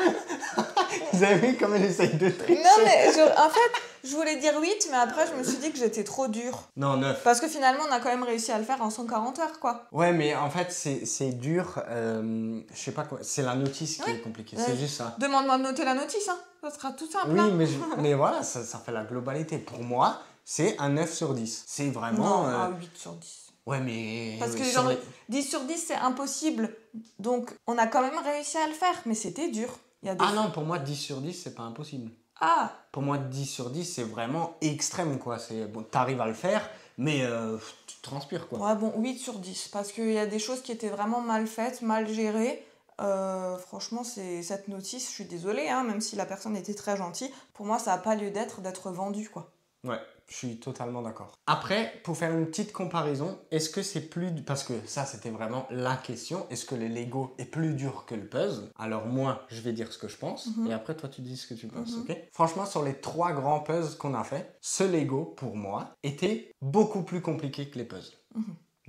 Vous avez vu comme elle essaye de tricher? Non, mais en fait, je voulais dire 8, mais après, je me suis dit que j'étais trop dure. Non, 9. Parce que finalement, on a quand même réussi à le faire en 140 heures, quoi. Ouais, mais en fait, c'est dur. Je sais pas quoi. C'est la notice qui Ouais. est compliquée. Ouais. C'est juste ça. Demande-moi de noter la notice, hein. Ça sera tout simple. Oui, hein. mais voilà, ça fait la globalité. Pour moi, c'est un 9 sur 10. C'est vraiment. Non, à 8 sur 10. Ouais, mais. Parce que sur genre, les- 10 sur 10, c'est impossible. Donc, on a quand même réussi à le faire, mais c'était dur. Il y a des... Ah non, pour moi, 10 sur 10, c'est pas impossible. Ah, Pour moi, 10 sur 10, c'est vraiment extrême, quoi. Bon, t'arrives à le faire, mais tu transpires, quoi. ouais, bon, 8 sur 10. Parce qu'il y a des choses qui étaient vraiment mal faites, mal gérées. Franchement, cette notice, je suis désolée, hein, même si la personne était très gentille, pour moi, ça n'a pas lieu d'être vendu, quoi. Ouais, je suis totalement d'accord. Après, pour faire une petite comparaison, est-ce que c'est plus... Parce que ça, c'était vraiment la question. Est-ce que le Lego est plus dur que le puzzle? Alors moi, je vais dire ce que je pense. Et après, toi, tu dis ce que tu penses, ok? Franchement, sur les 3 grands puzzles qu'on a fait, ce Lego, pour moi, était beaucoup plus compliqué que les puzzles.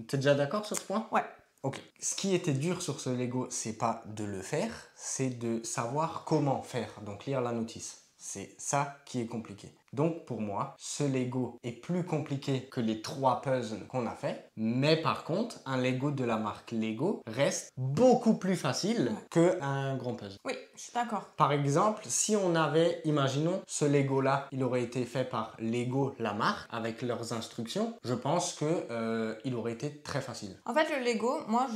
T'es déjà d'accord sur ce point? Ouais. Ok. Ce qui était dur sur ce Lego, c'est pas de le faire, c'est de savoir comment faire. Donc lire la notice. C'est ça qui est compliqué. Donc pour moi, ce Lego est plus compliqué que les 3 puzzles qu'on a fait. Mais par contre, un Lego de la marque Lego reste beaucoup plus facile qu'un grand puzzle. Oui, je suis d'accord. Par exemple, si on avait, imaginons, ce Lego-là, il aurait été fait par Lego, la marque, avec leurs instructions, je pense que il aurait été très facile. En fait, le Lego, moi,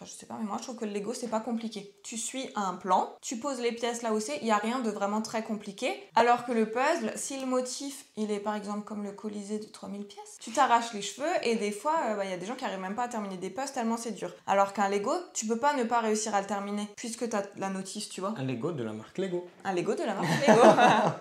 je sais pas, mais moi, je trouve que le Lego, c'est pas compliqué. Tu suis un plan, tu poses les pièces là où c'est, il n'y a rien de vraiment très compliqué. Alors que le puzzle, si le motif, il est par exemple comme le Colisée de 3000 pièces, tu t'arraches les cheveux et des fois, il y a des gens qui arrivent même pas à terminer des puzzles tellement c'est dur. Alors qu'un Lego, tu peux pas ne pas réussir à le terminer, puisque tu as la notice, tu vois. Un Lego de la marque Lego. Un Lego de la marque Lego,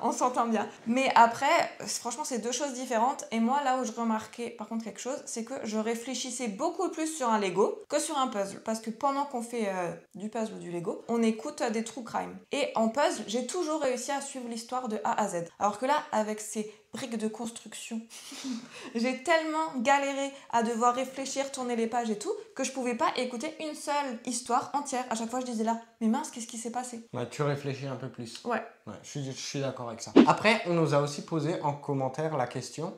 on s'entend bien. Mais après, franchement, c'est 2 choses différentes. Et moi, là où je remarquais par contre quelque chose, c'est que je réfléchissais beaucoup plus sur un Lego que sur un puzzle. Parce que pendant qu'on fait du puzzle ou du Lego, on écoute des true crime. Et en puzzle, j'ai toujours réussi à suivre l'histoire de A à Z. Alors que là, avec ces briques de construction, j'ai tellement galéré à devoir réfléchir, tourner les pages et tout, que je pouvais pas écouter une seule histoire entière. À chaque fois, je disais là, mais mince, qu'est-ce qui s'est passé? Ouais, tu réfléchis un peu plus. Ouais. Ouais, je suis d'accord avec ça. Après, on nous a aussi posé en commentaire la question,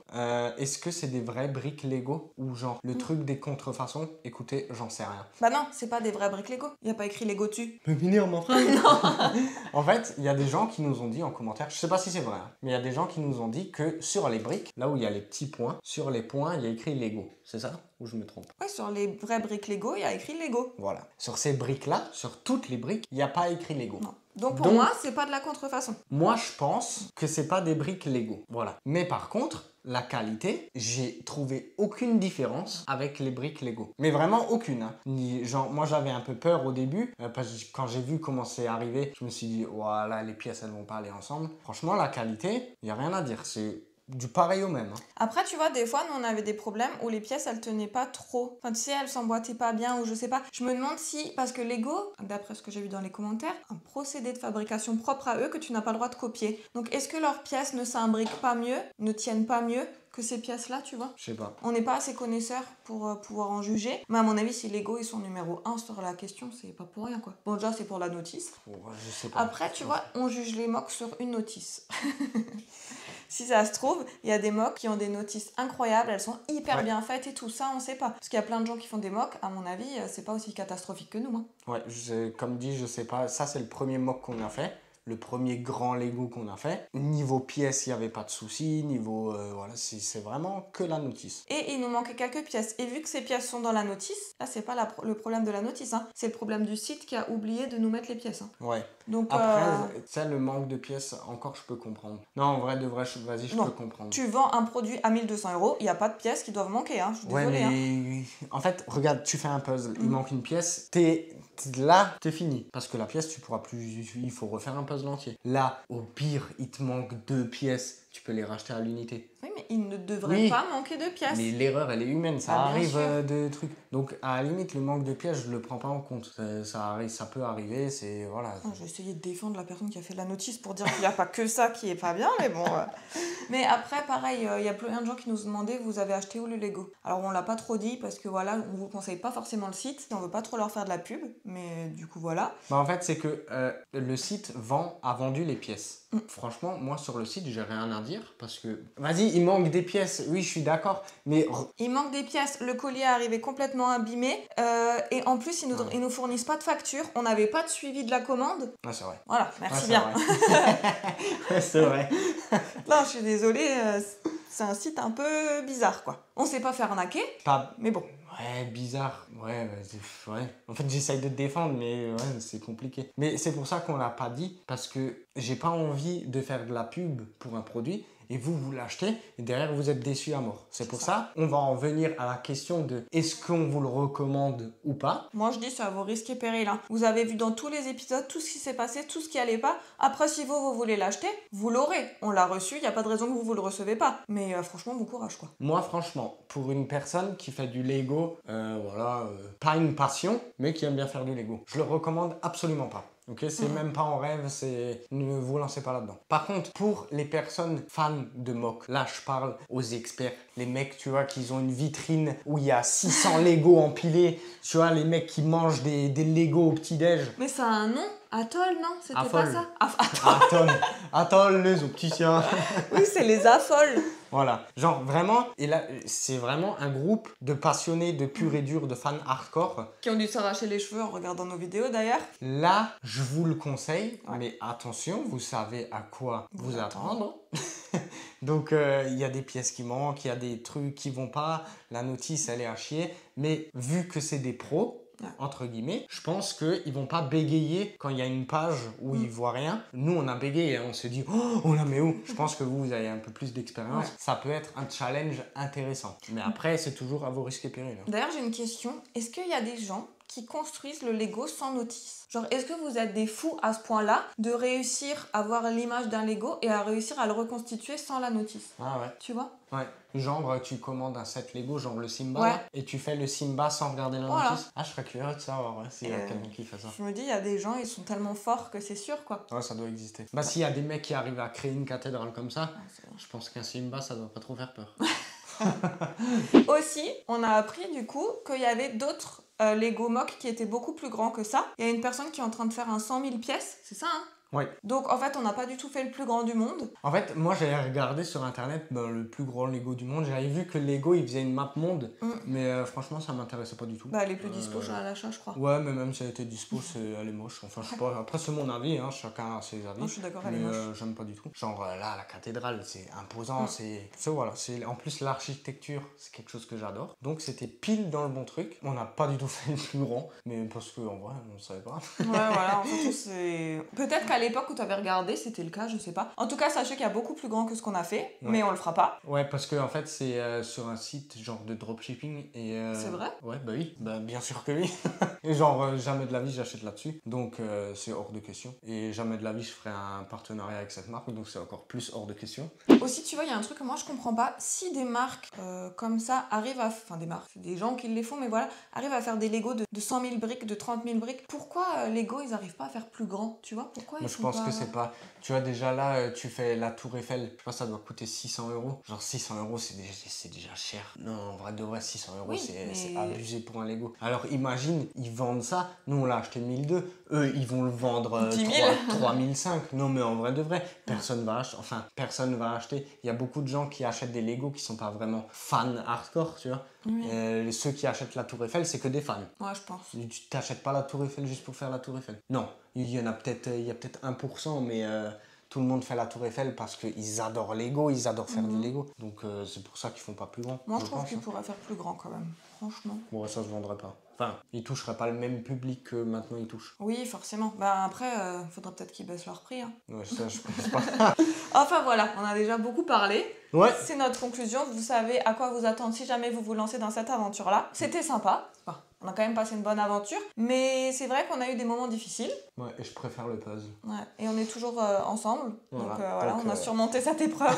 est-ce que c'est des vraies briques Lego ou genre le truc des contrefaçons? Écoutez, j'en sais rien. Bah non, c'est pas des vraies briques Lego. Il y a pas écrit Lego dessus. Peux venir, mon frère? En fait, il y a des gens qui nous ont dit en commentaire, je sais pas si c'est vrai, hein, mais il y a des gens qui nous ont dit que sur les briques, là où il y a les petits points, sur les points, il y a écrit Lego. C'est ça? Ou je me trompe? Ouais, sur les vraies briques Lego, il y a écrit Lego. Voilà. Sur ces briques-là, sur toutes les briques, il n'y a pas écrit Lego. Non. Donc pour Donc- moi, c'est pas de la contrefaçon. Moi, je pense que c'est pas des briques Lego. Voilà. Mais par contre, la qualité, j'ai trouvé aucune différence avec les briques Lego. Mais vraiment aucune. Hein. Genre, moi, j'avais un peu peur au début parce que quand j'ai vu comment c'est arrivé, je me suis dit, voilà, les pièces, elles vont pas aller ensemble. Franchement, la qualité, il n'y a rien à dire. C'est du pareil au même. Hein. Après, tu vois, des fois, nous, on avait des problèmes où les pièces, elles tenaient pas trop. Enfin, tu sais, elles s'emboîtaient pas bien ou je sais pas. Je me demande si, parce que Lego, d'après ce que j'ai vu dans les commentaires, un procédé de fabrication propre à eux que tu n'as pas le droit de copier. Donc, est-ce que leurs pièces ne s'imbriquent pas mieux, ne tiennent pas mieux que ces pièces-là, tu vois? Je sais pas. On n'est pas assez connaisseurs pour pouvoir en juger. Mais à mon avis, si Lego ils sont numéro 1 sur la question, c'est pas pour rien, quoi. Bon, déjà, c'est pour la notice. Ouais, je sais pas. Après, tu vois, on juge les mocs sur une notice. Si ça se trouve, il y a des mocs qui ont des notices incroyables, elles sont hyper bien faites et tout ça, on sait pas. Parce qu'il y a plein de gens qui font des mocs, à mon avis, c'est pas aussi catastrophique que nous. Hein. Ouais, comme dit, je sais pas. Ça, c'est le premier mock qu'on a fait. Le premier grand Lego qu'on a fait. Niveau pièces, il n'y avait pas de souci. Niveau, voilà, c'est vraiment que la notice. Et il nous manquait quelques pièces. Et vu que ces pièces sont dans la notice, là, c'est pas le problème de la notice, hein. C'est le problème du site qui a oublié de nous mettre les pièces. Hein. Ouais. Donc, après, ça, le manque de pièces, encore, je peux comprendre. Non, en vrai, vas-y, je peux comprendre. Tu vends un produit à 1200 €, il n'y a pas de pièces qui doivent manquer, hein. Je suis désolée. Mais en fait, regarde, tu fais un puzzle, il manque une pièce, là, t'es fini. Parce que la pièce, tu pourras plus. Il faut refaire un puzzle entier. Là, au pire, il te manque 2 pièces, tu peux les racheter à l'unité. Oui, mais il ne devrait pas manquer de pièces. Mais l'erreur, elle est humaine, ça Ah, bien arrive sûr. de trucs. Donc, à la limite, le manque de pièces, je le prends pas en compte. Ça peut arriver, c'est. Voilà. Oh, je vais essayer de défendre la personne qui a fait la notice pour dire qu'il n'y a pas que ça qui est pas bien, mais bon. Mais après, pareil, il y a plein de gens qui nous demandaient vous avez acheté où le Lego? Alors, on l'a pas trop dit parce que voilà, on vous conseille pas forcément le site. On veut pas trop leur faire de la pub, mais du coup, voilà. Bah, en fait, c'est que le site a vendu les pièces. Franchement, moi, sur le site, j'ai rien à dire parce que. Vas-y, il manque des pièces, oui, je suis d'accord, mais. Il manque des pièces, le collier est arrivé complètement abîmé et en plus, ils nous fournissent pas de facture. On n'avait pas de suivi de la commande. Ah, c'est vrai. Voilà, merci c'est bien. Ouais, c'est vrai. Là, je suis désolée, c'est un site un peu bizarre, quoi. On sait pas faire arnaquer, mais bon. Ouais, bizarre. Ouais. En fait, j'essaye de te défendre, mais ouais, c'est compliqué. Mais c'est pour ça qu'on l'a pas dit, parce que j'ai pas envie de faire de la pub pour un produit et vous l'achetez et derrière vous êtes déçu à mort. C'est pour ça, on va en venir à la question de est-ce qu'on vous le recommande ou pas. Moi, je dis c'est à vos risques et périls. Hein. Vous avez vu dans tous les épisodes tout ce qui s'est passé, tout ce qui allait pas. Après, si vous voulez l'acheter, vous l'aurez. On l'a reçu, il n'y a pas de raison que vous le recevez pas. Mais franchement, bon courage, quoi. Moi, franchement, pour une personne qui fait du Lego, pas une passion, mais qui aime bien faire du Lego, je le recommande absolument pas. Ok, c'est même pas en rêve, ne vous lancez pas là-dedans. Par contre, pour les personnes fans de mock, là je parle aux experts, les mecs, tu vois, qui ont une vitrine où il y a 600 Lego empilés, tu vois, les mecs qui mangent des Lego au petit-déj. Mais ça a un nom? Atoll, non? C'était Affole. pas ça? Atoll, les opticiens. Oui, c'est les affoles. Voilà, genre vraiment, et là c'est vraiment un groupe de passionnés de pur et dur, de fans hardcore. Qui ont dû s'arracher les cheveux en regardant nos vidéos d'ailleurs. Là, je vous le conseille, mais attention, vous savez à quoi vous attendre. Donc il y a des pièces qui manquent, il y a des trucs qui vont pas, la notice elle est à chier, mais vu que c'est des pros, entre guillemets, je pense qu'ils vont pas bégayer quand il y a une page où ils voient rien. Nous on a bégayé, on se dit oh on la met où? Je pense que vous avez un peu plus d'expérience, ça peut être un challenge intéressant. Mais après c'est toujours à vos risques et périls. D'ailleurs j'ai une question, est-ce qu'il y a des gens qui construisent le Lego sans notice? Genre, est-ce que vous êtes des fous à ce point-là de réussir à voir l'image d'un Lego et à réussir à le reconstituer sans la notice? Ah ouais. Tu vois? Ouais. Genre, tu commandes un set Lego, genre le Simba, Ouais. là, et tu fais le Simba sans regarder la notice. Ah, je serais curieux de savoir s'il y a quelqu'un qui fait ça. Je me dis, il y a des gens, ils sont tellement forts que c'est sûr, quoi. Ouais, ça doit exister. Bah, s'il y a des mecs qui arrivent à créer une cathédrale comme ça, je pense qu'un Simba, ça doit pas trop faire peur. Aussi, on a appris du coup qu'il y avait d'autres Lego mock qui étaient beaucoup plus grands que ça. Il y a une personne qui est en train de faire un 100 000 pièces, c'est ça, hein? Oui. Donc en fait, on n'a pas du tout fait le plus grand du monde. En fait, moi j'avais regardé sur internet le plus grand Lego du monde. J'avais vu que Lego il faisait une map monde, mais franchement ça m'intéressait pas du tout. Bah, elle est plus dispo à l'achat, je crois. Ouais, mais même si elle était dispo, elle est moche. Enfin, je sais pas. Après, c'est mon avis, hein, chacun a ses avis. Non, je suis d'accord, elle est mais moche. j'aime pas du tout. Genre là, la cathédrale, c'est imposant. Voilà. En plus, l'architecture, c'est quelque chose que j'adore. Donc, c'était pile dans le bon truc. On n'a pas du tout fait le plus grand, mais parce qu'en vrai, on savait pas. Ouais, voilà, en fait, c'est. Peut-être qu'à qu'à l'époque où tu avais regardé, c'était le cas, je sais pas. En tout cas, sachez qu'il y a beaucoup plus grand que ce qu'on a fait, mais on le fera pas. Ouais, parce que en fait, c'est sur un site genre de dropshipping et... C'est vrai? Ouais, bah oui, bah bien sûr que oui. Et genre, jamais de la vie j'achète là-dessus, donc c'est hors de question. Et jamais de la vie je ferai un partenariat avec cette marque, donc c'est encore plus hors de question. Aussi, tu vois, il y a un truc que moi je comprends pas. Si des marques comme ça arrivent à... Enfin, des marques, c'est des gens qui les font, mais voilà, arrivent à faire des Lego de 100 000 briques, de 30 000 briques, pourquoi Lego, ils arrivent pas à faire plus grand, tu vois? Pourquoi Moi ils je font pense pas... que c'est pas... Tu vois, déjà là, tu fais la Tour Eiffel, je pense que ça doit coûter 600 €. Genre 600 €, c'est déjà cher. Non, en vrai de vrai, 600 €, Oui, c'est mais- abusé pour un Lego. Alors imagine, ils vendent ça, nous on l'a acheté 1002, eux ils vont le vendre 10 000. 3005. Non mais en vrai de vrai, personne va acheter. Enfin, personne va acheter. Il y a beaucoup de gens qui achètent des Lego qui sont pas vraiment fans hardcore, tu vois. Oui. Ceux qui achètent la Tour Eiffel, c'est que des fans. Ouais, je pense. Tu t'achètes pas la Tour Eiffel juste pour faire la Tour Eiffel. Non, il y en a peut-être, il y a peut-être 1%, mais tout le monde fait la Tour Eiffel parce qu'ils adorent Lego, ils adorent faire du Lego. Donc c'est pour ça qu'ils font pas plus grand. Moi, je trouve pense, qu'ils hein. pourraient faire plus grand quand même, franchement. Bon, ça se vendrait pas. Enfin, ils toucheraient pas le même public que maintenant ils touchent. Oui, forcément. Bah après, faudrait peut-être qu'ils baissent leur prix. Hein. Ouais, ça, je pense pas. Enfin voilà, on a déjà beaucoup parlé. Ouais. C'est notre conclusion. Vous savez à quoi vous attendre si jamais vous vous lancez dans cette aventure-là. C'était sympa. Enfin, on a quand même passé une bonne aventure. Mais c'est vrai qu'on a eu des moments difficiles. Ouais, et je préfère le puzzle. Ouais. Et on est toujours ensemble. Voilà. Donc voilà, Donc, on a surmonté cette épreuve.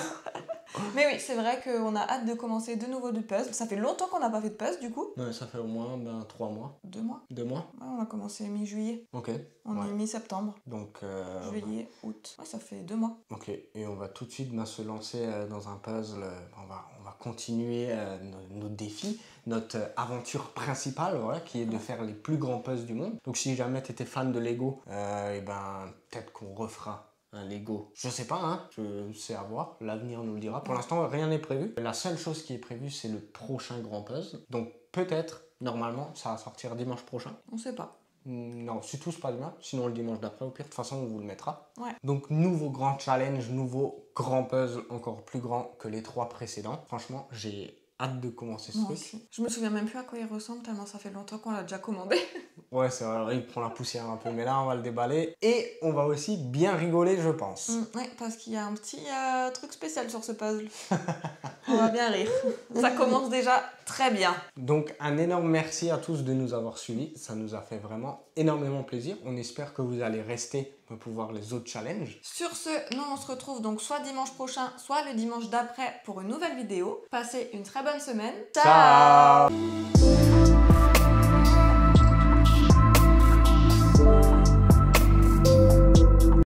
Mais oui, c'est vrai qu'on a hâte de commencer de nouveau du puzzle. Ça fait longtemps qu'on n'a pas fait de puzzle du coup. Ouais, ça fait au moins 3 mois. 2 mois. 2 mois. Ouais, on a commencé mi-juillet. Ok. On Ouais. est mi-septembre. Donc, Juillet, août. Ouais, ça fait 2 mois. ok, et on va tout de suite se lancer dans un puzzle. On va continuer nos défis, notre aventure principale, voilà, qui est de faire les plus grands puzzles du monde. Donc si jamais tu étais fan de Lego, et ben peut-être qu'on refera un Lego. Je sais pas, hein, c'est à voir, l'avenir nous le dira. Pour l'instant, rien n'est prévu. La seule chose qui est prévue, c'est le prochain grand puzzle. Donc peut-être, normalement, ça va sortir dimanche prochain. On sait pas. Non, si tout se passe bien, sinon le dimanche d'après, au pire, de toute façon, on vous le mettra. Ouais. Donc, nouveau grand challenge, nouveau grand puzzle, encore plus grand que les 3 précédents. Franchement, j'ai hâte de commencer ce Moi truc. aussi. Je me souviens même plus à quoi il ressemble tellement ça fait longtemps qu'on l'a déjà commandé. Ouais, c'est vrai, il prend la poussière un peu, mais là, on va le déballer. Et on va aussi bien rigoler, je pense. Ouais, parce qu'il y a un petit truc spécial sur ce puzzle. On va bien rire. Ça commence déjà très bien. Donc, un énorme merci à tous de nous avoir suivis. Ça nous a fait vraiment énormément plaisir. On espère que vous allez rester pour voir les autres challenges. Sur ce, nous on se retrouve donc soit dimanche prochain, soit le dimanche d'après pour une nouvelle vidéo. Passez une très bonne semaine. Ciao.